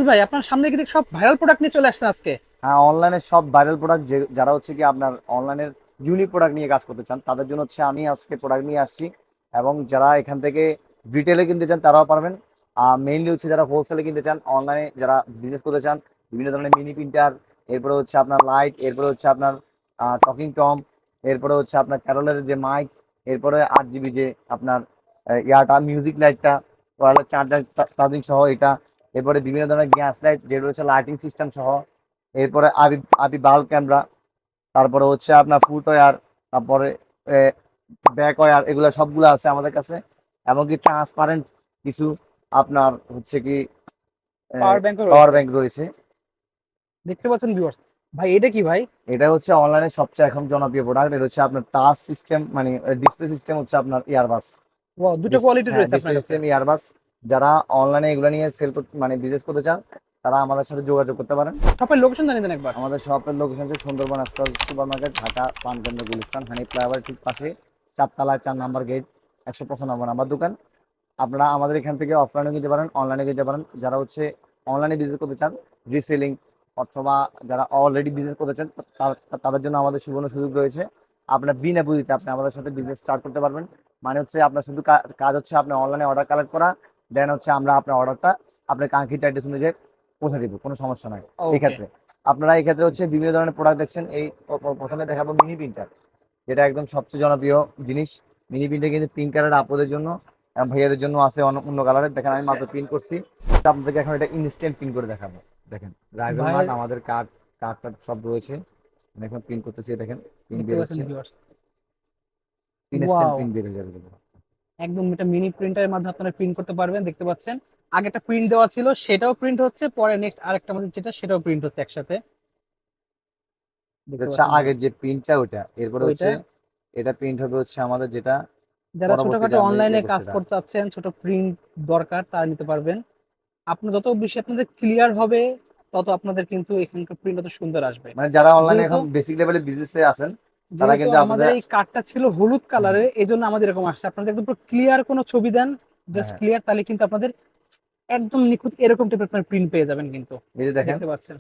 ভাই, আপনার সামনে কিন্তু সব ভাইরাল প্রোডাক্ট নিয়ে চলে আসছেন আজকে। হ্যাঁ, অনলাইনে সব ভাইরাল প্রোডাক্ট যারা হচ্ছে কি আপনার অনলাইনের ইউনিক প্রোডাক্ট নিয়ে কাজ করতে চান তাদের জন্য হচ্ছে আমি আজকে প্রোডাক্ট নিয়ে আসছি। এবং যারা এখান থেকে রিটেলে কিনতে চান তারাও পারবেন। মেইনলি হচ্ছে যারা হোলসেলে কিনতে চান, অনলাইনে যারা বিজনেস করতে চান, বিভিন্ন ধরনের মিনি প্রিন্টার, এরপরে হচ্ছে আপনার লাইট, এরপরে হচ্ছে আপনার টকিং টম, এরপরে হচ্ছে আপনার ক্যারলের যে মাইক, এরপরে 8 জিবি যে আপনার ইয়াটা মিউজিক লাইটটা, চার্জার চার্জিং সহ এটা, এরপরে বিভিন্ন ধরনের গ্যাস লাইট যেটা হচ্ছে লাইটিং সিস্টেম সহ, এরপরে আবি আবি বাল্ব ক্যামেরা, তারপরে হচ্ছে আপনার ফুট ওয়্যার, তারপরে ব্যাক ওয়্যার, এগুলো সবগুলো আছে আমাদের কাছে। এমনকি ট্রান্সপারেন্ট কিছু আপনার হচ্ছে কি পাওয়ার ব্যাংকও পাওয়ার রয়েছে, ব্যাংক রয়েছে। দেখতে পাচ্ছেন ভিউয়ার্স। ভাই এটা কি ভাই? এটা হচ্ছে অনলাইনে সবচেয়ে এখন জনপ্রিয় প্রোডাক্ট। এটা হচ্ছে আপনার টাচ সিস্টেম, মানে ডিসপ্লে সিস্টেম হচ্ছে আপনার ইয়ারবাডস। ওয়াও, দুটো কোয়ালিটি হ্যাঁ, রয়েছে ডিসপ্লে আপনার কাছে। System earbuds. যারা অনলাইনে এগুলো নিয়ে মানে বিজনেস করতে চান তারা আমাদের সাথে যোগাযোগ করতে পারেন। শপের লোকেশন জানিয়ে দেন একবার। আমাদের শপের লোকেশন হচ্ছে সুন্দরবন আজকাল সুপার মার্কেট, ঢাকা পানকেন্দ্র গুলিস্তান, হানি ফ্লাইওভার ঠিক পাশে, 4 তলায় 4 নাম্বার গেট, 195 নাম্বার দোকান। আপনারা আমাদের এখান থেকে অফলাইনে কিনতে পারেন, অনলাইনে কিনতে পারেন। যারা হচ্ছে অনলাইনে বিজনেস করতে চান, রিসেলিং, অথবা যারা অলরেডি বিজনেস করতে চান, তাদের জন্য আমাদের সুবর্ণ সুযোগ রয়েছে। আপনার বিনা পুঁজিতে আপনি আমাদের সাথে বিজনেস স্টার্ট করতে পারবেন। মানে হচ্ছে আপনার শুধু কাজ হচ্ছে আপনার অনলাইনে অর্ডার কালেক্ট করা, দেন হচ্ছে আমরা আপনার অর্ডারটা আপনার কাঙ্ক্ষিত অ্যাড্রেস অনুযায়ী পৌঁছে দিব, কোনো সমস্যা নাই এই ওকে। ক্ষেত্রে। আপনারা এই ক্ষেত্রে হচ্ছে বিভিন্ন ধরনের প্রোডাক্ট দেখছেন। এই প্রথমে দেখাবো মিনি প্রিন্টার, যেটা একদম সবচেয়ে জনপ্রিয় জিনিস। মিনি প্রিন্টার কিন্তু পিঙ্ক কালার আপুদের জন্য, ভাইয়াদের জন্য আছে অন্য কালারের। দেখেন আমি মাত্র প্রিন্ট করছি, তো আপনাদেরকে এখন এটা ইনস্ট্যান্ট প্রিন্ট করে দেখাবো। দেখেন রাইজেল ভাই মার্ট আমাদের কার্ড কার্ড টার্ড সব রয়েছে। আমি এখন প্রিন্ট করতেছি, দেখেন প্রিন্ট দেখতে বের পাচ্ছেন হচ্ছে, ভিউয়ার্স। ইনস্ট্যান্ট ওয়াও, প্রিন্ট বের হয়ে যাবে। একদম এটা মিনি প্রিন্টারের মাধ্যমে আপনারা প্রিন্ট করতে পারবেন, দেখতে পাচ্ছেন। আগে একটা প্রিন্ট দেওয়া ছিল, সেটাও প্রিন্ট হচ্ছে, পরে নেক্সট আরেকটা আমাদের যেটা সেটাও প্রিন্ট হচ্ছে একসাথে, এটা দেখতে হচ্ছে পাচ্ছেন আগের ভিউয়ার্স। যে প্রিন্টটা ওইটা, এরপরে হচ্ছে ওইটা এটা প্রিন্ট হবে হচ্ছে আমাদের যেটা যারা পরবর্তীতে ছোটখাটো আমরা অনলাইনে ইয়ে করছি কাজ এটা। করতে চাচ্ছেন, ছোট প্রিন্ট দরকার, তারা নিতে পারবেন। আপনার যত বেশি আপনাদের ক্লিয়ার হবে, তত আপনাদের কিন্তু এখানকার প্রিন্ট তত সুন্দর আসবে। মানে যারা অনলাইনে যেহেতু এখন বেসিক লেভেলে বিজনেসে আছেন তারা যেহেতু কিন্তু আমাদের আপনাদের। এই কার্ডটা ছিল হলুদ হুম, কালারের, এই জন্য আমাদের এরকম আসছে। আপনাদের একদম ক্লিয়ার কোনো ছবি দেন, হ্যাঁ জাস্ট হ্যাঁ, ক্লিয়ার, তাহলে কিন্তু আপনাদের একদম নিখুঁত এরকম টাইপের আপনার প্রিন্ট পেয়ে যাবেন কিন্তু। এই যে দেখেন দেখতে পাচ্ছেন।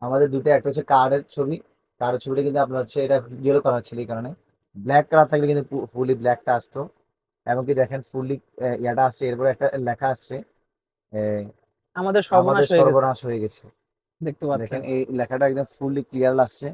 আমাদের দুটো, একটা হচ্ছে কার্ডের ছবি। কার্ডের ছবিটা কিন্তু আপনার হচ্ছে এটা ইয়েলো করা হচ্ছিল এই কারণে, ব্ল্যাক কালার থাকলে কিন্তু ফুলি ব্ল্যাকটা আসতো। এমনকি দেখেন ফুললি ইয়াটা আসছে, এরপরে একটা লেখা আসছে এ, আমাদের আমাদের সর্বনাশ হয়ে গেছে, সর্বনাশ হয়ে গেছে। দেখতে দেখেন পাচ্ছেন। এই লেখাটা একদম ফুললি ক্লিয়ার আসছে।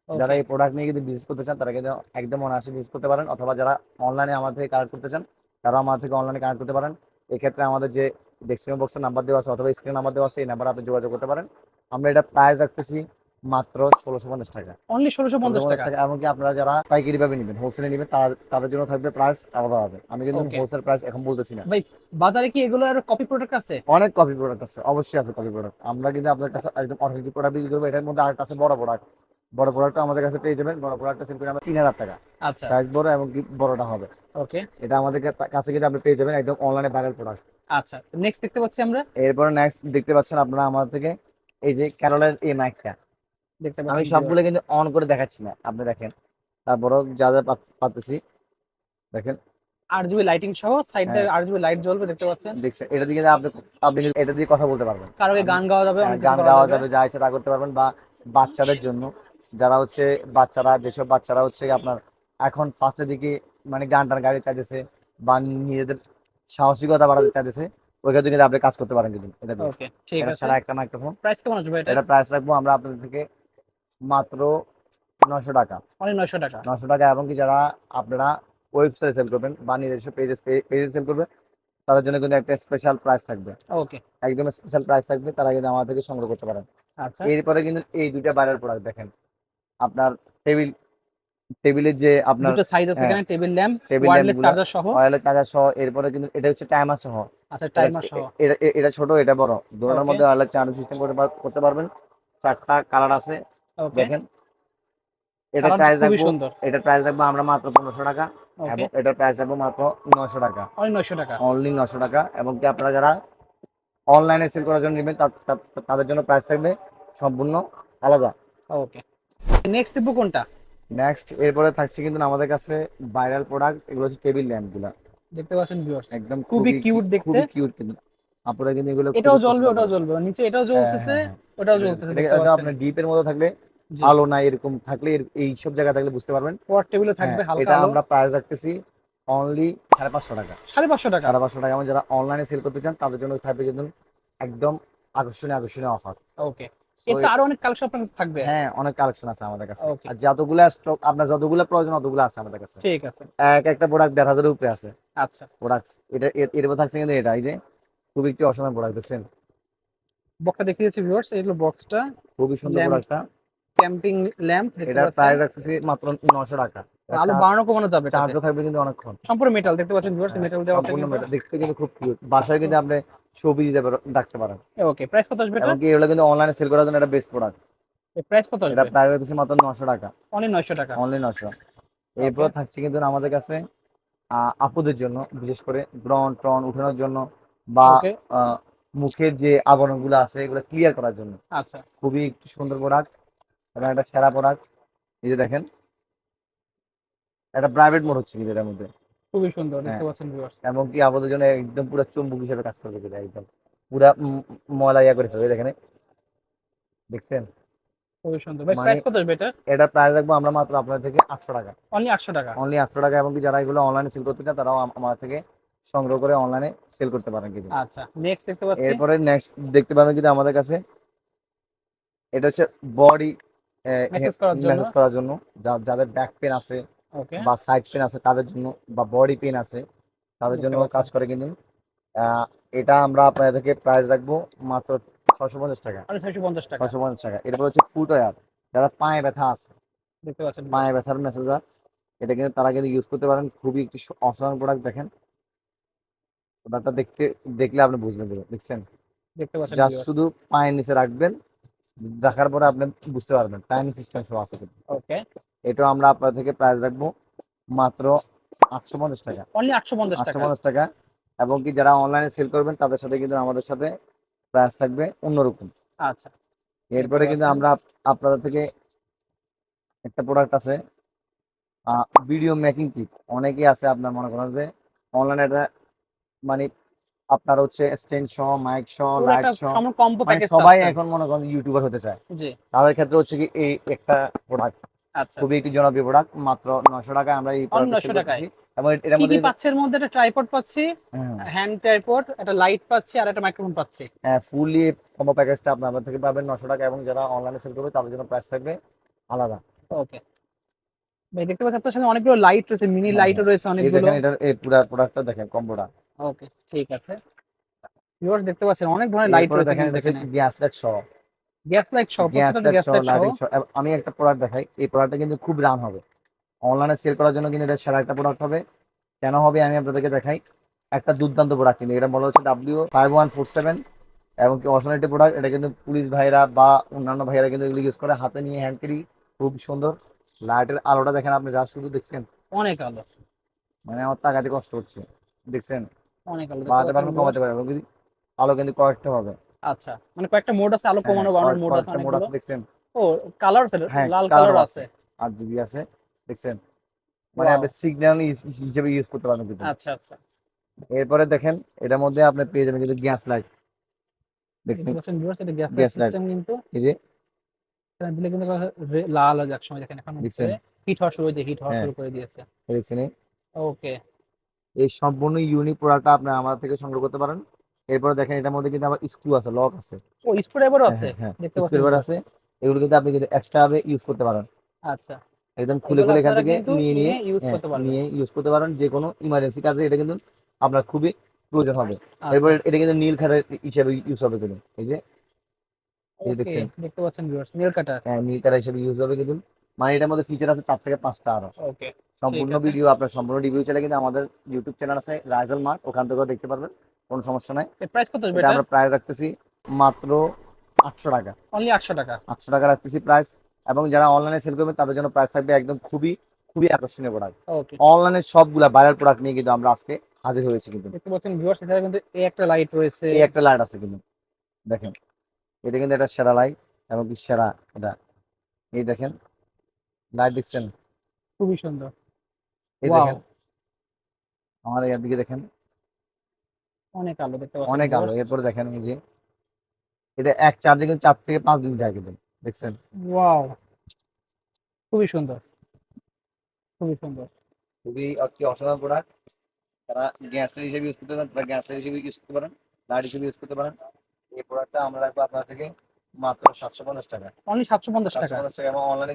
যারা ওকে। এই প্রোডাক্ট নিয়ে কিন্তু বিজনেস করতে চান তারা কিন্তু একদম অনায়াসে বিজনেস করতে পারেন, অথবা যারা অনলাইনে আমাদের থেকে কানেক্ট করতে চান তারা আমাদের থেকে অনলাইনে কানেক্ট করতে পারেন। এক্ষেত্রে আমাদের যে ডেসক্রিপশন বক্সের নাম্বার দেওয়া আছে অথবা স্ক্রিন নাম্বার দেওয়া আছে, এই নাম্বারে আপনি যোগাযোগ করতে পারেন। আমরা এটা প্রাইস রাখতেছি মাত্র 1650 টাকা। অনলি 1650 1650 টাকা টাকা। এমনকি আপনারা যারা পাইকারি ভাবে নেবেন, হোলসেলে নেবেন, তাদের জন্য থাকবে প্রাইস আলাদা হবে। আমি কিন্তু ওকে। হোলসেল প্রাইস এখন বলতেছি না। ভাই, বাজারে কি এগুলো আর কপি প্রোডাক্ট আছে? অনেক কপি প্রোডাক্ট আছে, অবশ্যই আছে কপি প্রোডাক্ট। আমরা কিন্তু আপনার কাছে একদম অথেন্টিক প্রোডাক্ট বিক্রি করবো। এটার মধ্যে আরেকটা আছে বড় প্রোডাক্ট। বড় প্রোডাক্টটা আমাদের কাছে পেয়ে যাবেন। বড় প্রোডাক্টটা সেল করি আমরা 3000 টাকা। আচ্ছা। সাইজ বড় এবং কি বড়টা হবে। ওকে। এটা আমাদের কাছে কিন্তু আপনি পেয়ে যাবেন একদম অনলাইনে ভাইরাল প্রোডাক্ট। আচ্ছা, নেক্সট দেখতে পাচ্ছি আমরা। এরপরে নেক্সট দেখতে পাচ্ছেন আপনারা আমাদের থেকে এই যে ক্যারলের এই মাইকটা। দেখতে আমি পাচ্ছেন সবগুলো ভিউয়ার্স। কিন্তু অন করে দেখাচ্ছি না, আপনি দেখেন। তারপরও যা যা পাচ্ছি দেখেন। 8 জিবি লাইটিং সহ সাইড হ্যাঁ, দিয়ে 8 জিবি লাইট জ্বলবে, দেখতে পাচ্ছেন। দেখছেন এটা দিকে যে আপনি আপনি কিন্তু এটা দিয়ে কথা বলতে পারবেন। কারোকে আমি গান গাওয়া যাবে, অনেক কিছু গান করা গাওয়া যাবে। যাবে, যা ইচ্ছা তা করতে পারবেন। বা বাচ্চাদের জন্য, যারা হচ্ছে যেসব বাচ্চারা হচ্ছে আপনার এখন ফার্স্টের দিকে মানে গান টান গাড়ি চাইতেছে বা নিজেদের সাহসিকতা বাড়াতে চাইতেছে, ওই ক্ষেত্রে কিন্তু আপনি কাজ করতে পারেন কিন্তু এটা দিয়ে। ওকে, ঠিক এটা আছে। সারা একটা মাইক্রোফোন। প্রাইস কেমন আসবে এটার? এটা প্রাইস রাখবো আমরা আপনাদের থেকে মাত্র 900 টাকা। অনলি 900 টাকা। 900 টাকা। এবং কি যারা আপনারা ওয়েবসাইটে সেল করবেন বা নিজস্ব পেজে সেল করবেন, তাদের জন্য কিন্তু একটা স্পেশাল প্রাইস থাকবে। ওকে। একদম স্পেশাল প্রাইস থাকবে, তারা কিন্তু আমাদের থেকে সংগ্রহ করতে পারেন। আচ্ছা। এরপরে কিন্তু এই দুইটা বাইরের প্রোডাক্ট দেখেন। আপনার টেবিল টেবিলের যে আপনার দুটো সাইজ আছে হ্যাঁ, এখানে, table lamp, table lamp wireless গুলা, চার্জার সহ। অয়েলের চার্জার সহ। এরপরে কিন্তু এটা হচ্ছে টাইমার সহ। আচ্ছা, এটা টাইমার সহ। এটা ছোট, এটা বড়, দুটোর ওকে। মধ্যে অয়েলের চার্জ সিস্টেম করতে পারবেন। 4টা কালার আছে ওকে। দেখেন। এটার কালারটা প্রাইস খুবই রাখবো সুন্দর। এটার প্রাইস রাখবো আমরা মাত্র 1500 টাকা। ওকে। এবং এটার প্রাইস রাখবো মাত্র 900 টাকা। অনলি 900 টাকা। অনলি 900 টাকা। এবং কি আপনারা যারা অনলাইনে সেল করার জন্য নেবেন তাদের জন্য প্রাইস থাকবে সম্পূর্ণ আলাদা। ওকে। নেক্সট দেখবো কোনটা? নেক্সট এরপরে থাকছে কিন্তু আমাদের কাছে ভাইরাল প্রোডাক্ট, এগুলো হচ্ছে টেবিল ল্যাম্প গুলা। দেখতে পাচ্ছেন ভিউয়ার্স, একদম খুবই কিউট দেখতে। খুবই কিউট কিন্তু। আপুরা কিন্তু এগুলো এটাও খুবই জ্বলবে, পছন্দ ওটাও করে। জ্বলবে, নিচে এটাও হ্যাঁ জ্বলতেছে, হ্যাঁ হ্যাঁ ওটাও এটা জ্বলতেছে, এটা দেখতে এটা পাচ্ছেন। আপনার ডিপের মধ্যে থাকলে, জি, আলো নাই এরকম থাকলে এই সব জায়গায় থাকলে বুঝতে পারবেন। পর টেবিলে হ্যাঁ, থাকবে হালকা এটা আলো। আমরা প্রাইস রাখতেছি অনলি 550 টাকা। 550 টাকা। 550 টাকা। এবং যারা অনলাইনে সেল করতে চান তাদের জন্য থাকবে কিন্তু একদম আকর্ষণীয় আকর্ষণীয় অফার। ওকে, সো এর তো আরো অনেক কালেকশন আপনার কাছে থাকবে। হ্যাঁ, অনেক কালেকশন আছে আমাদের কাছে। ওকে, আর যতগুলা স্টক আপনার যতগুলা প্রয়োজন অতগুলো আছে আমাদের কাছে। ঠিক আছে। এক একটা প্রোডাক্ট 1,500-এর উপরে আছে আচ্ছা, প্রোডাক্টস। এটা এর মধ্যে থাকছে কিন্তু এটা এই যে খুবই একটি অসাধারণ প্রোডাক্ট দেখছেন, বক্সটা দেখিয়েছি ভিউয়ার্স, এগুলো বক্সটা। খুবই সুন্দর ল্যাম্প, প্রোডাক্টটা। ক্যাম্পিং ল্যাম্প দেখতে এটার পাচ্ছেন। প্রাইস রাখতেছি মাত্র 900 টাকা। আলো বাড়ানো কমানো যাবে এটাতে। চার্জও থাকবে কিন্তু অনেকক্ষণ। সম্পূর্ণ মেটাল দেখতে পাচ্ছেন ভিউয়ার্স, হ্যাঁ, মেটাল দেওয়া আছে সম্পূর্ণ কিন্তু। মেটা দেখতে কিন্তু খুব কিউট। বাসায় কিন্তু আপনি ছবি দিতে রাখতে পারেন। ওকে, প্রাইস কত আসবে এটা? এবং কি এগুলো কিন্তু অনলাইনে সেল করার জন্য এটা বেস্ট প্রোডাক্ট। প্রাইস কত এটা আসবে? প্রাইস রাখতেছি মাত্র 900 টাকা। অনলি 900 টাকা। অনলি 900। ওকে, এরপর থাকছে কিন্তু আমাদের কাছে আপুদের জন্য, বিশেষ করে ব্রণ ট্রন উঠানোর জন্য বা ওকে, আহ, মুখের যে আবরণগুলো আছে এগুলো ক্লিয়ার করার জন্য আচ্ছা, খুবই একটি সুন্দর প্রোডাক্ট এবং একটা সেরা প্রোডাক্ট। এই যে দেখেন, একটা প্রাইভেট মোড হচ্ছে কিন্তু এটার মধ্যে। খুবই সুন্দর দেখতে হ্যাঁ, পাচ্ছেন ভিউয়ার্স। এবং কি আমাদের জন্য একদম পুরো চুম্বক হিসেবে কাজ করবে কিন্তু একদম পুরা ময়লা ইয়া করে ফেলবে। দেখেন, দেখছেন খুবই সুন্দর ভাই, মানে। প্রাইস কত আসবে এটা? এটা প্রাইস রাখবো আমরা মাত্র আপনার থেকে 800 টাকা। অনলি 800 টাকা। অনলি 800 টাকা। এবং কি যারা এগুলো অনলাইনে সেল করতে চান তারাও আমার থেকে সংগ্রহ করে অনলাইনে সেল করতে পারেন কিন্তু। আচ্ছা, নেক্সট দেখতে পাচ্ছি। এরপরে নেক্সট দেখতে পাবেন কিন্তু আমাদের কাছে, এটা হচ্ছে বডি মেসেজ করার জন্য। ম্যাসেজ করার জন্য। যাদের ব্যাক পেন আছে ওকে, বা সাইড পেন আছে তাদের জন্য, বা বডি পেন আছে তাদের দেখতে জন্য পাচ্ছেন। কাজ করে কিন্তু। আহ, এটা আমরা আপনাদেরকে প্রাইস রাখবো মাত্র 650 টাকা। অনলি 650 টাকা। 650 টাকা। এরপর হচ্ছে ফুটওয়্যার, যারা পায়ে ব্যথা আছে, দেখতে পাচ্ছেন পায়ে ভিউয়ার্স। ব্যথার মেসেজার, এটা কিন্তু তারা কিন্তু ইউজ করতে পারেন। খুবই একটি অসাধারণ প্রোডাক্ট। দেখেন প্রোডাক্টটা দেখলে আপনি বুঝবেন কিন্তু। দেখছেন, দেখতে পাচ্ছেন জাস্ট ভিউয়ার্স। শুধু পায়ের নিচে রাখবেন, রাখার পরে আপনি বুঝতে পারবেন। টাইমিং সিস্টেম সব আছে কিন্তু। ওকে, এটাও আমরা আপনার থেকে প্রাইস রাখবো মাত্র 850 টাকা। অনলি 850 টাকা। 850 টাকা। এবং কি যারা অনলাইনে সেল করবেন তাদের সাথে কিন্তু আমাদের সাথে প্রাইস থাকবে অন্যরকম। আচ্ছা, দেখতে এরপরে কিন্তু পাচ্ছেন। আমরা আপনাদের থেকে একটা প্রোডাক্ট আছে, ভিডিও মেকিং কিট। অনেকেই আছে আপনার মনে করেন যে অনলাইনে এটা মানে আপনার হচ্ছে স্ট্যান্ড সহ, মাইক সহ, পুরো লাইট একটা সহ, সম্পূর্ণ কম্বো মানে প্যাকেজ সবাই চাচ্ছেন। এখন মনে করেন ইউটিউবার হতে চায়। জি, তাদের ক্ষেত্রে হচ্ছে কি এই একটা প্রোডাক্ট আচ্ছা, খুবই একটি জনপ্রিয় প্রোডাক্ট। মাত্র 900 টাকায় আমরা এই অনলি প্রোডাক্টটা সেল 900 টাকায়। করতেছি। এবং এটার কি মধ্যে কি কিন্তু পাচ্ছে এর মধ্যে? একটা ট্রাইপড পাচ্ছি, হ্যাঁ হ্যান্ড ট্রাইপড, একটা লাইট পাচ্ছি, আর একটা মাইক্রোফোন পাচ্ছি। হ্যাঁ, ফুললি কম্বো প্যাকেজটা আপনি আমাদের থেকে পাবেন 900 টাকা। এবং যারা অনলাইনে সেল করবে তাদের জন্য প্রাইস থাকবে আলাদা। ওকে ভাই, দেখতে পাচ্ছি আপনার সামনে অনেকগুলো লাইট রয়েছে, মিনি হ্যাঁ লাইটও হ্যাঁ, রয়েছে এই অনেকগুলো। দেখেন এটার এই পুরো প্রোডাক্টটা দেখেন কম্বোটা। ওকে, ঠিক আছে। ভিউয়ার্স দেখতে পাচ্ছেন অনেক ধরনের লাইট এরপরে রয়েছে দেখেন কিন্তু এটা হচ্ছে এখানে। গ্যাস লাইট সহ। গ্যাস লাইট সহ, গ্যাস প্রত্যেকটা লাইট গ্যাস সহ, লাইট সহ। লাইটিং সহ। এবং আমি একটা প্রোডাক্ট দেখাই, এই প্রোডাক্টটা কিন্তু খুব রান হবে অনলাইনে সেল করার জন্য কিন্তু। এটা সেরা একটা প্রোডাক্ট হবে। কেন হবে আমি আপনাদেরকে দেখাই। একটা দুর্দান্ত প্রোডাক্ট কিন্তু, এটা বলা হচ্ছে W5147। এবং কি অসনাইটি প্রোডাক্ট। এটা কিন্তু পুলিশ ভাইরা বা অন্যান্য ভাইরা কিন্তু এগুলো ইউজ করে হাতে নিয়ে হ্যান্ড ক্যারি। খুব সুন্দর। লাইটের আলোটা দেখেন আপনি, যা শুধু দেখছেন অনেক আলো, মানে আমার তাকাতে কষ্ট হচ্ছে। দেখছেন, অনেক আলো দেখতে বাড়াতে পাচ্ছেন পারবেন কমাতে ভিউয়ার্স। পারবেন কিন্তু আলো কিন্তু কয়েকটা হবে। আচ্ছা, মানে কয়েকটা মোড আছে, আলো হ্যাঁ, কমানো বাড়ানোর মোড আছে কয়েকটা মোড অনেকগুলো। আছে দেখছেন। ও, কালার আছে, হ্যাঁ, লাল কালার কালারও আছে, আছে। 8 জিবি আছে। দেখছেন, মানে ওয়াও, আপনি সিগন্যাল হিসেবে ইউজ করতে পারবেন কিন্তু। আচ্ছা আচ্ছা। এরপরে দেখেন এটার মধ্যে আপনি পেয়ে যাবেন কিন্তু গ্যাস লাইট। দেখতে দেখছেন, পাচ্ছেন ভিউয়ার্স, এটা gas light gas light system কিন্তু। এই যে এখানে দিলে কিন্তু লাল হয়ে যাক সময় দেখেন, এখন হচ্ছে দেখছেন। হিট হওয়া শুরু হয়েছে, হিট হওয়া হ্যাঁ, শুরু করে দিয়েছে। এই দেখছেন ওকে, এই সম্পূর্ণ ইউনিক প্রোডাক্টটা আপনি আমাদের থেকে সংগ্রহ করতে পারেন। এরপরে দেখেন এটার মধ্যে কিন্তু আবার স্ক্রু আছে, লক আছে। ও স্ক্রু ড্রাইভারও হ্যাঁ আছে, হ্যাঁ হ্যাঁ, দেখতে পাচ্ছেন স্ক্রু ভিউয়ার্স। আছে। এগুলো কিন্তু আপনি কিন্তু এক্সট্রা ভাবে ইউজ করতে পারেন। আচ্ছা, একদম খুলে এগুলো খুলে এখান আপনারা থেকে কিন্তু নিয়ে নিয়ে নিয়ে ইউজ হ্যাঁ, করতে পারবেন। নিয়ে ইউজ করতে পারেন যে কোনো ইমার্জেন্সি কাজে। এটা কিন্তু আপনার খুবই প্রয়োজন হবে। এরপর আচ্ছা, এটা কিন্তু নীল খাটের হিসেবে ইউজ হবে কিন্তু। এই যে ওকে, দেখছেন, দেখতে পাচ্ছেন ভিউয়ার্স, নেল কাটার। হ্যাঁ, নীল কালার হিসেবে ইউজ হবে কিন্তু। মানে এটার মধ্যে ফিচার আছে 4 থেকে 5টা আরো। ওকে, ঠিক সম্পূর্ণ আছে। ভিডিও আপনার সম্পূর্ণ রিভিউ চাইলে কিন্তু আমাদের ইউটিউব চ্যানেল আছে রাইজাল মার্ট, ওখান থেকেও দেখতে পারবেন, কোনো সমস্যা নাই। এর প্রাইস কত আসবে এটা এটা? আমরা প্রাইস রাখতেছি মাত্র 800 টাকা। অনলি 800 টাকা। 800 টাকা রাখতেছি প্রাইস। এবং যারা অনলাইনে সেল করবেন তাদের জন্য প্রাইস থাকবে একদম খুবই খুবই আকর্ষণীয় প্রোডাক্ট। ওকে, অনলাইনে সবগুলা ভাইরাল প্রোডাক্ট নিয়ে কিন্তু আমরা আজকে হাজির হয়েছি কিন্তু। দেখতে পাচ্ছেন ভিউয়ার্স, এখানে কিন্তু এই একটা লাইট রয়েছে। এই একটা লাইট আছে কিন্তু, দেখেন এটা কিন্তু একটা সেরা লাইট এবং কি সেরা এটা। এই দেখেন লাইট দেখছেন, খুবই সুন্দর। এই ওয়াও, দেখেন আমার এর দিকে দেখেন। অনেক আলো দেখতে পাচ্ছেন অনেক আলো। ভিউয়ার্স। এরপরে দেখেন এই যে এটা এক চার্জে কিন্তু 4 থেকে 5 দিন যায় কিন্তু, দেখছেন? ওয়াও, খুবই সুন্দর, খুবই সুন্দর। খুবই কি অসাধারণ প্রোডাক্ট। তারা গ্যাস হিসেবে ইউজ করতে পারেন, তারা গ্যাস হিসেবে ইউজ করতে পারেন, লাইট হিসেবে ইউজ করতে পারেন। এই প্রোডাক্টটা আমরা রাখবো আপনার থেকে মাত্র 750 টাকা। অনলি 750 সাতশো টাকা। পঞ্চাশ টাকা এবং অনলাইনে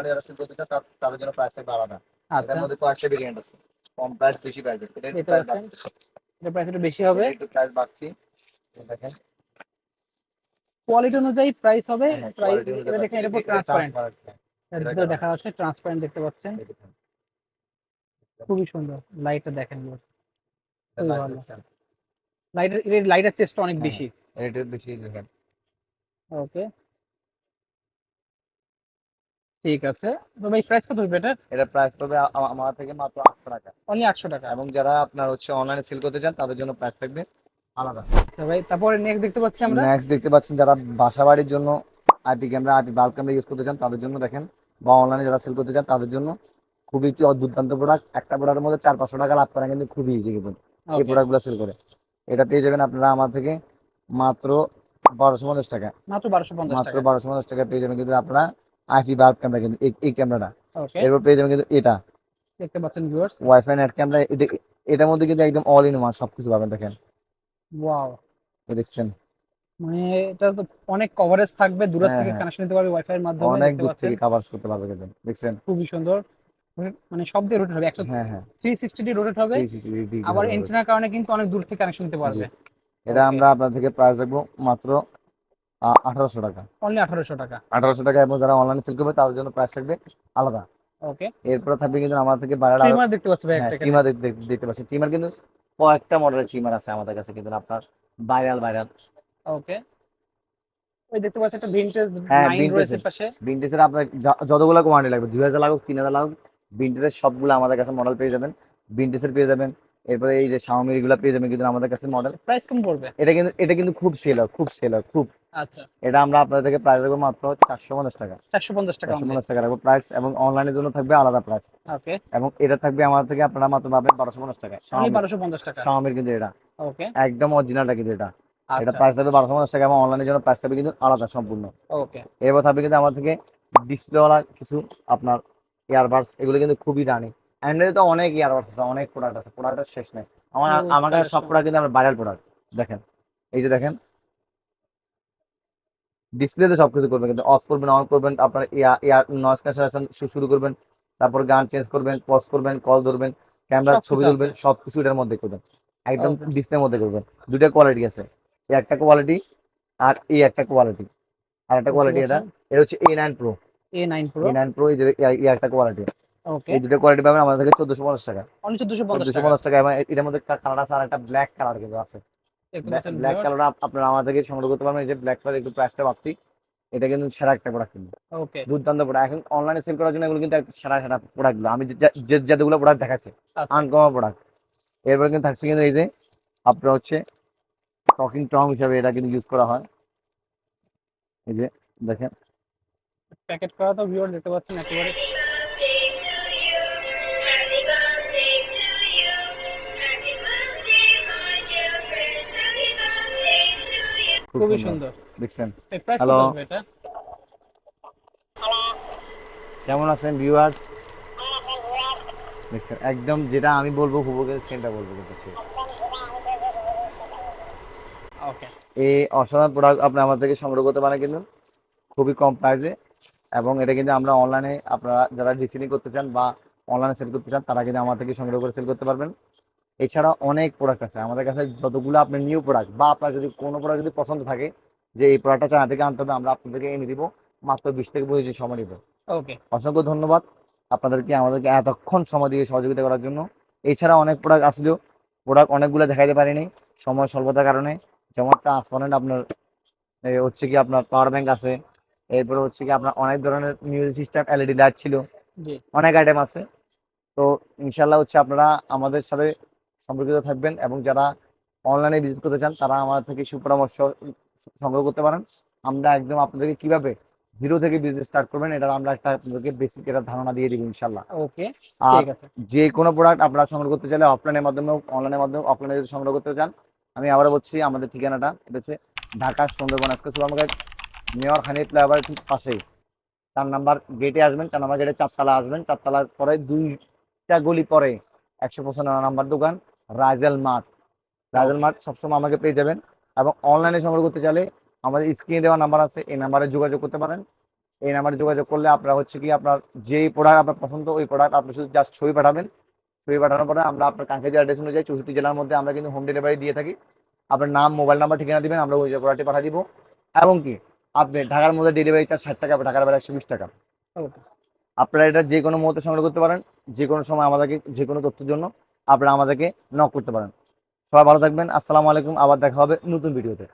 যারা সেল করতে চান তাদের জন্য প্রাইস থাকবে আলাদা। এটার আচ্ছা, মধ্যে কয়েকটা ভেরিয়েন্ট আছে, কম প্রাইস বেশি প্রাইস, এটা একটু দেখতে প্রাইস পাচ্ছেন বাড়তি, এটা প্রাইস একটু বেশি হবে। এটা একটু প্রাইস বাড়তি। এই দেখেন, কোয়ালিটি অনুযায়ী প্রাইস হবে। হ্যাঁ প্রাইস কোয়ালিটি অনুযায়ী এটা বাড়তি, দেখেন, এটা পুরো এটা ট্রান্সপারেন্ট। ট্রান্সপারেন্ট। এর এটা ভিতরে কেন? দেখা যাচ্ছে ট্রান্সপারেন্ট, দেখতে পাচ্ছেন। এই দেখেন, খুবই সুন্দর। লাইটটা দেখেন viewers, এটা খুবই লাইট ভালো। দেখছেন? লাইটের টেস্টটা অনেক হ্যাঁ, বেশি। এটা বেশি দেখেন। ওকে, ঠিক আছে। তো ভাই প্রাইস কত হবে এটা? এটা প্রাইস পড়বে আমার থেকে মাত্র 800 টাকা। অনলি 800 টাকা। এবং যারা আপনার হচ্ছে অনলাইনে সেল করতে চান তাদের জন্য প্রাইস থাকবে আলাদা। আচ্ছা ভাই, তারপরে নেক্সট দেখতে পাচ্ছি আমরা। নেক্সট দেখতে পাচ্ছেন যারা বাসা বাড়ির জন্য IP camera, IP bulb camera use করতে চান তাদের জন্য দেখেন, বা অনলাইনে যারা সেল করতে চান তাদের জন্য খুবই একটি দুর্দান্ত প্রোডাক্ট। একটা প্রোডাক্টের মধ্যে 400-500 টাকা লাভ করা কিন্তু খুবই ইজি কিন্তু এই ওকে, প্রোডাক্টগুলো সেল করে। এটা পেয়ে যাবেন আপনারা আমার থেকে মাত্র 1250 টাকা। মাত্র 1250 মাত্র টাকা। 1250 টাকা পেয়ে যাবেন কিন্তু আপনারা আইপি বাল্ব ক্যামেরা, কিন্তু এই ক্যামেরাটা। ওকে, এরপর পেয়ে যাবেন কিন্তু এটা দেখতে পাচ্ছেন ভিউয়ার্স। Wifi net camera. এটার মধ্যে কিন্তু একদম অল ইন ওয়ান সবকিছু পাবেন, দেখেন ওয়াও, এই দেখছেন। মানে এটা তো অনেক কভারেজ থাকবে, দূরের হ্যাঁ থেকে হ্যাঁ, কানেকশন নিতে পারবে ওয়াইফাই এর মাধ্যমে, অনেক দেখতে দূর পাচ্ছেন। থেকে কাভার করতে পারবে কিন্তু, দেখছেন? খুবই সুন্দর। মানে সব দিয়ে রোটেট হবে, হ্যাঁ হ্যাঁ, 360 ডি রোটেট হবে। সেই সিসিটিভি আবার হবে হবে। এন্টেনার কারণে কিন্তু অনেক দূর থেকে কানেকশন নিতে জি, পারবে। এটা ওকে, আমরা আপনার থেকে প্রাইস রাখবো মাত্র 1800 টাকা। অনলি 1800 টাকা। 1800 টাকা, এবং যারা অনলাইনে সেল করবে তাদের জন্য প্রাইস থাকবে আলাদা। ওকে, এরপরে থাকবে কিন্তু আমার থেকে বাইরে আরো। ট্রিমার দেখতে পাচ্ছি ভাই হ্যাঁ, একটা এখানে। ট্রিমার দেখতে পাচ্ছি। ট্রিমার কিন্তু কয়েকটা মডেলের ট্রিমার আছে আমাদের কাছে কিন্তু, আপনার ভাইরাল ভাইরাল। ওকে, ওই দেখতে পাচ্ছি একটা ভিনটেজ হ্যাঁ 9 রয়েছে ভিনটেজের, পাশে। ভিনটেজের আপনার যতগুলো কোয়ান্টিটি লাগবে, 2000 লাগুক 3000 লাগুক, ভিনটেজের সবগুলো আমাদের কাছে মডেল পেয়ে যাবেন। ভিনটেজের পেয়ে যাবেন। এরপরে এই যে শাওমির এগুলো পেয়ে যাবেন কিন্তু আমাদের কাছে মডেল। প্রাইস কম পড়বে। এটা কিন্তু খুব সেল হয়, খুব সেল হয় খুব। আচ্ছা, এটা আমরা আপনাদের থেকে প্রাইস রাখবো মাত্র 450 টাকা। 450 টাকা চারশো অনলি। পঞ্চাশ টাকা রাখবো প্রাইস, এবং অনলাইনের জন্য থাকবে আলাদা প্রাইস। ওকে, এবং এটা থাকবে আমাদের থেকে আপনারা মাত্র পাবেন 1250 টাকায়। অনলি শাওমি, 1250 টাকা। শাওমির কিন্তু এটা ওকে, একদম অরিজিনালটা কিন্তু এটা। এটা আচ্ছা, প্রাইস থাকবে 1250 টাকা, এবং অনলাইনের জন্য প্রাইস থাকবে কিন্তু আলাদা সম্পূর্ণ। ওকে, এবার থাকবে কিন্তু আমার থেকে ডিসপ্লেওয়ালা কিছু আপনার ইয়ারবাডস, এগুলো কিন্তু খুবই রানিং। অ্যান্ড্রয়েডে তো অনেক ইয়ারবাডস আছে, অনেক প্রোডাক্ট আছে, প্রোডাক্টের শেষ নেই। হিউজ আমার কাছে সব কালেকশন। প্রোডাক্ট কিন্তু আমার ভাইরাল প্রোডাক্ট। দেখেন, এই যে দেখেন, ডিসপ্লেতে সবকিছু করবেন কিন্তু, অফ করবেন, অন করবেন, আপনার ইয়ার নয়েজ ক্যান্সেলেশন শুরু করবেন, তারপর গান চেঞ্জ করবেন, পজ করবেন, কল ধরবেন, ক্যামেরার ছবি সবকিছু আছে। তুলবেন, সবকিছু এটার মধ্যে করবেন। একদম ওকে, ডিসপ্লের মধ্যে করবেন। দুইটা কোয়ালিটি আছে, এই একটা কোয়ালিটি আর এই একটা কোয়ালিটি, আর একটা দেখতে কোয়ালিটি এটা। পাচ্ছেন এটা হচ্ছে A9 Pro। A9 pro. A9 Pro, এই যে এই একটা কোয়ালিটি। ওকে, এই দুটো কোয়ালিটি পাবেন আমাদের থেকে 1450 টাকা। অনলি 1450 চোদ্দশো টাকা। পঞ্চাশ টাকা এবং এটার মধ্যে কালার আছে, আর একটা ব্ল্যাক কালার কিন্তু আছে। দেখতে পাচ্ছেন ব্ল্যাক ভিউয়ার্স। কালার আপনারা আমাদের থেকে সংগ্রহ করতে পারবেন। এই যে ব্ল্যাক কালার একটু প্রাইসটা বাড়তি। এটা কিন্তু সেরা একটা প্রোডাক্ট কিন্তু, ওকে, দুর্দান্ত প্রোডাক্ট। এখন অনলাইনে সেল করার জন্য এগুলো কিন্তু একটা সেরা সেরা প্রোডাক্টগুলো আমি যেগুলো প্রোডাক্ট দেখাচ্ছি, আচ্ছা, আনকমন প্রোডাক্ট। এরপরে কিন্তু থাকছে কিন্তু এই যে আপনার হচ্ছে টকিং টম হিসাবে এটা কিন্তু ইউজ করা হয়। এই যে দেখেন, প্যাকেট করা তো ভিউয়ার দেখতে পাচ্ছেন একেবারে খুব খুবই সুন্দর, সুন্দর। দেখছেন? এই প্রাইস হ্যালো, কত হবে এটা? কেমন আছেন ভিউয়ার্স? দেখছেন, একদম যেটা আমি বলবো হুবহু সেমটা বলবো কিন্তু সে। ওকে, এই অসাধারণ প্রোডাক্ট আপনি আমার থেকে সংগ্রহ করতে পারেন কিন্তু খুবই কম প্রাইসে। এবং এটা কিন্তু আমরা অনলাইনে, আপনারা যারা রিসেলিং করতে চান বা অনলাইনে সেল করতে চান তারা কিন্তু আমার থেকে সংগ্রহ করে সেল করতে পারবেন। এছাড়া অনেক প্রোডাক্ট আছে আমাদের কাছে, যতগুলো আপনার নিউ প্রোডাক্ট বা আপনার যদি কোনো প্রোডাক্ট যদি পছন্দ থাকে যে এই প্রোডাক্টটা চায়না থেকে আনতে হবে, আমরা আপনাদেরকে এনে দিব। মাত্র 20 থেকে 25 দিন সময় নিব। ওকে, অসংখ্য ধন্যবাদ আপনাদেরকে, আমাদেরকে এতক্ষণ সময় দিয়ে সহযোগিতা করার জন্য। এছাড়া অনেক প্রোডাক্ট আসলেও প্রোডাক্ট অনেকগুলো দেখাইতে পারিনি সময় স্বল্পতার কারণে। যেমন ট্রান্সপারেন্ট আপনার হচ্ছে কি আপনার পাওয়ার ব্যাংক আছে। এরপরে হচ্ছে কি আপনার অনেক ধরনের মিউজিক সিস্টেম, এলইডি লাইট ছিল, জি, অনেক আইটেম আছে। তো ইনশাল্লাহ হচ্ছে আপনারা আমাদের সাথে সম্পর্কিত থাকবেন, এবং যারা অনলাইনে বিজনেস করতে চান তারা আমার থেকে সুপরামর্শ সংগ্রহ করতে পারেন। আমরা একদম আপনাদেরকে কিভাবে জিরো থেকে বিজনেস স্টার্ট করবেন এটা আমরা একটা আপনাদেরকে বেসিক একটা ধারণা দিয়ে দিব ইনশাল্লাহ। ওকে, আর ঠিক আছে। যে কোনো প্রোডাক্ট আপনারা সংগ্রহ করতে চাইলে অফলাইনের মাধ্যমে, অনলাইনের মাধ্যমে, অফলাইনে যদি সংগ্রহ করতে চান আমি আবার বলছি আমাদের ঠিকানাটা, এটা হচ্ছে ঢাকা সুন্দরবন আজকে সুপার মার্কেট, মেয়র হানি ফ্লাইওভার ঠিক পাশেই। 4 নাম্বার গেটে আসবেন, 4 নাম্বার গেটে 4 তলা আসবেন, 4 তলার পরে 2টা গলি পরে 195 নাম্বার দোকান রাইজেল মার্ট। রাইজেল মার্ট সবসময় আমাকে পেয়ে যাবেন। এবং অনলাইনে সংগ্রহ করতে চাইলে আমাদের স্ক্রিনে দেওয়া নাম্বার আছে, এই নাম্বারে যোগাযোগ করতে পারেন। এই নাম্বারে যোগাযোগ করলে আপনার হচ্ছে কি আপনার যেই প্রোডাক্ট আপনার পছন্দ ওই প্রোডাক্ট আপনি শুধু জাস্ট ছবি পাঠাবেন। ছবি পাঠানোর পরে আমরা আপনার কাঙ্ক্ষিত অ্যাড্রেস অনুযায়ী 64 জেলার মধ্যে আমরা কিন্তু হোম ডেলিভারি দিয়ে থাকি। আপনার নাম, মোবাইল নাম্বার, ঠিকানা দিবেন, আমরা ওই প্রোডাক্টটি পাঠিয়ে দিব। এবং কি আপনি ঢাকার মধ্যে ডেলিভারি চার্জ 60 টাকা, ঢাকার বাইরে 120 টাকা। ওকে। আপনারা এটা যে কোনো মুহূর্তে সংগ্রহ করতে পারেন, যে কোনো সময় আমাদেরকে যে কোনো তথ্যের জন্য আপনারা আমাদেরকে নক করতে পারেন। সবাই ভালো থাকবেন, আসসালামু আলাইকুম, আবার দেখা হবে নতুন ভিডিওতে।